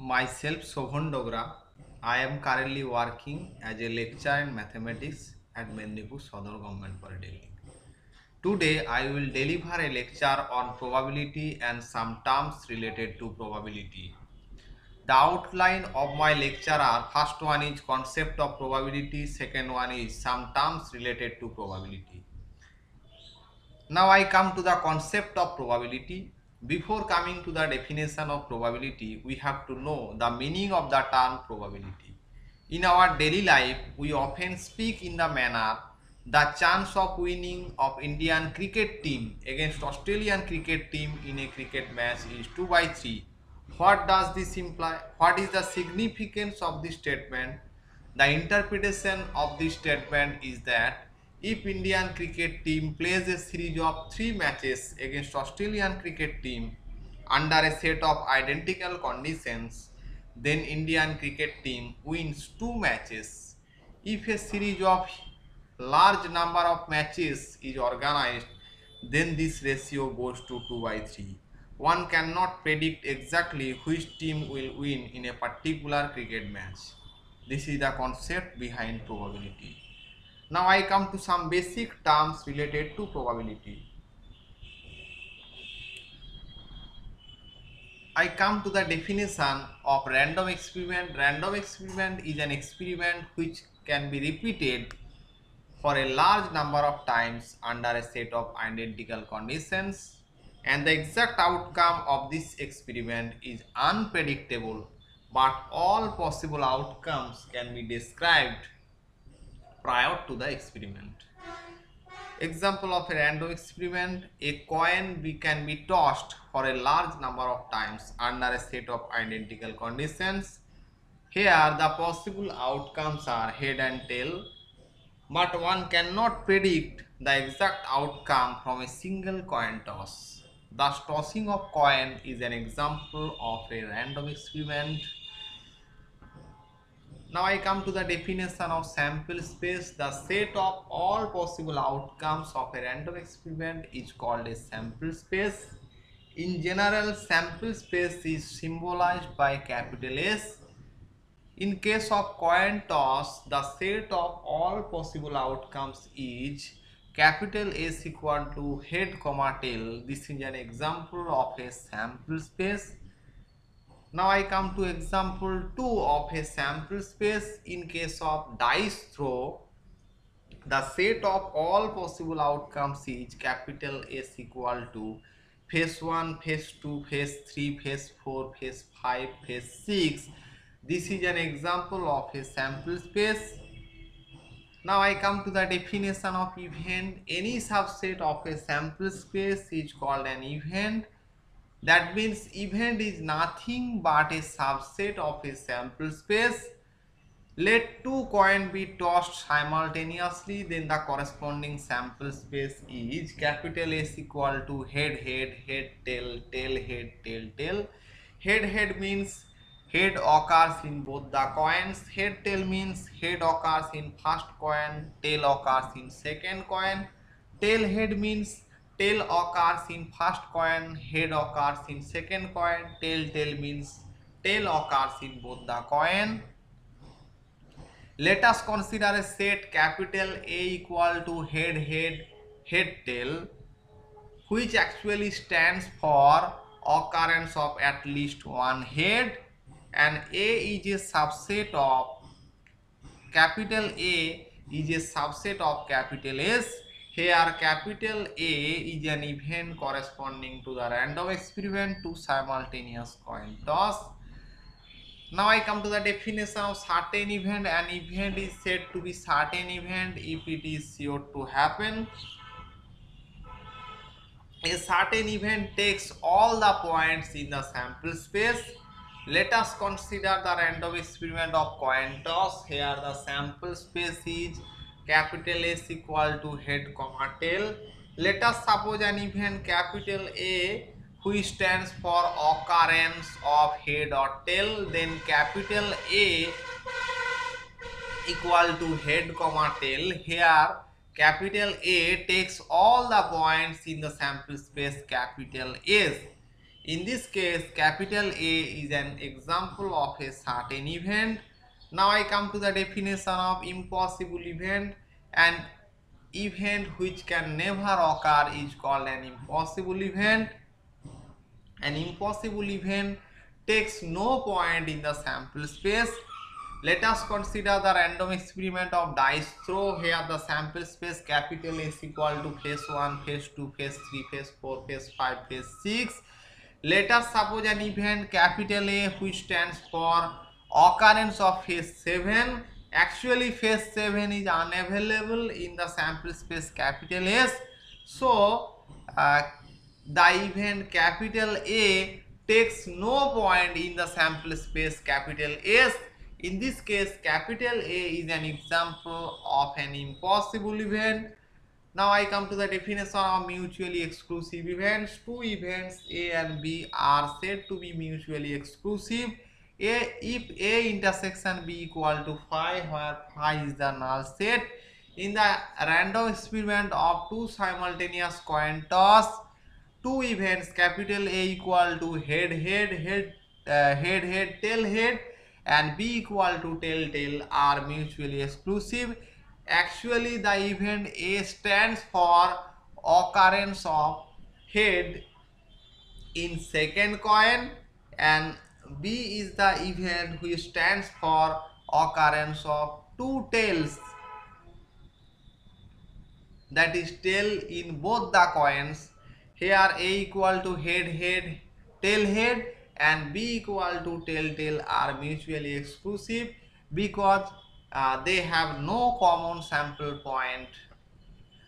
Myself, Shobhan Dogra. I am currently working as a lecturer in mathematics at Mendipur Sadar Government Polytechnic. Today, I will deliver a lecture on probability and some terms related to probability. The outline of my lecture are: first one is concept of probability, second one is some terms related to probability. Now I come to the concept of probability. Before coming to the definition of probability, we have to know the meaning of the term probability. In our daily life, we often speak in the manner the chance of winning of Indian cricket team against Australian cricket team in a cricket match is 2 by 3. What does this imply? What is the significance of this statement? The interpretation of this statement is that if Indian cricket team plays a series of 3 matches against Australian cricket team under a set of identical conditions, then Indian cricket team wins 2 matches. If a series of large number of matches is organized, then this ratio goes to 2 by 3. One cannot predict exactly which team will win in a particular cricket match. This is the concept behind probability. Now I come to some basic terms related to probability. I come to the definition of random experiment. Random experiment is an experiment which can be repeated for a large number of times under a set of identical conditions, and the exact outcome of this experiment is unpredictable, but all possible outcomes can be described prior to the experiment. Example of a random experiment: a coin can be tossed for a large number of times under a set of identical conditions. Here the possible outcomes are head and tail, but one cannot predict the exact outcome from a single coin toss. Thus, tossing of coin is an example of a random experiment. Now I come to the definition of sample space. The set of all possible outcomes of a random experiment is called a sample space. In general, sample space is symbolized by capital S. In case of coin toss, the set of all possible outcomes is capital S equal to head comma tail. This is an example of a sample space. Now I come to example 2 of a sample space. In case of dice throw, the set of all possible outcomes is capital S equal to phase 1, phase 2, phase 3, phase 4, phase 5, phase 6. This is an example of a sample space. Now I come to the definition of event. Any subset of a sample space is called an event. That means event is nothing but a subset of a sample space. Let 2 coins be tossed simultaneously, then the corresponding sample space is capital S equal to head head, head tail, tail head, tail tail. Head head means head occurs in both the coins. Head tail means head occurs in first coin, tail occurs in second coin. Tail head means tail occurs in first coin, head occurs in second coin. Tail tail means tail occurs in both the coin. Let us consider a set capital A equal to head head, head tail, which actually stands for occurrence of at least one head, and A is a subset of capital A is a subset of capital S. Here capital A is an event corresponding to the random experiment to simultaneous coin toss. Now I come to the definition of certain event. An event is said to be certain event if it is sure to happen. A certain event takes all the points in the sample space. Let us consider the random experiment of coin toss. Here the sample space is capital S equal to head comma tail. Let us suppose an event capital A which stands for occurrence of head or tail, then capital A equal to head comma tail. Here capital A takes all the points in the sample space capital S. In this case, capital A is an example of a certain event. Now I come to the definition of impossible event. An event which can never occur is called an impossible event. An impossible event takes no point in the sample space. Let us consider the random experiment of dice throw. Here the sample space capital S equal to phase 1, phase 2, phase 3, phase 4, phase 5, phase 6. Let us suppose an event capital A which stands for occurrence of phase 7. Actually phase 7 is unavailable in the sample space capital S. So the event capital A takes no point in the sample space capital S. In this case, capital A is an example of an impossible event. Now I come to the definition of mutually exclusive events. Two events A and B are said to be mutually exclusive if A intersection B equal to phi, where phi is the null set. In the random experiment of two simultaneous coin toss, two events capital A equal to head tail head, and B equal to tail are mutually exclusive. Actually the event A stands for occurrence of head in second coin, and B is the event which stands for occurrence of two tails, that is tail in both the coins. Here A equal to head tail head, and B equal to tail are mutually exclusive because they have no common sample point.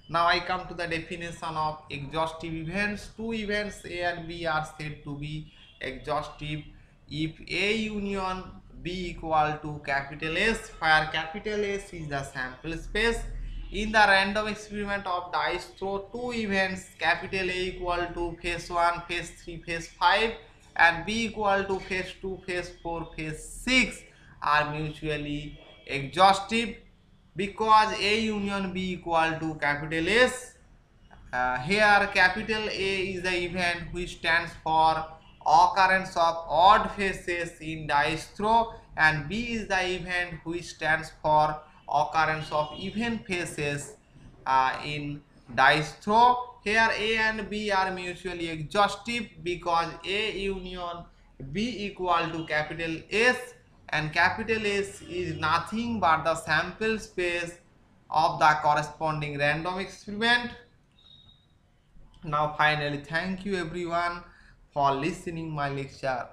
Now I come to the definition of exhaustive events. Two events A and B are said to be exhaustive if A union B equal to capital S, where capital S is the sample space. In the random experiment of dice throw, two events capital A equal to phase 1, phase 3, phase 5, and B equal to phase 2, phase 4, phase 6 are mutually exhaustive because A union B equal to capital S. Here capital A is the event which stands for occurrence of odd faces in dice throw, and B is the event which stands for occurrence of even faces in dice throw. Here A and B are mutually exhaustive because A union B equal to capital S, and capital S is nothing but the sample space of the corresponding random experiment. Now finally, thank you everyone for listening my lecture.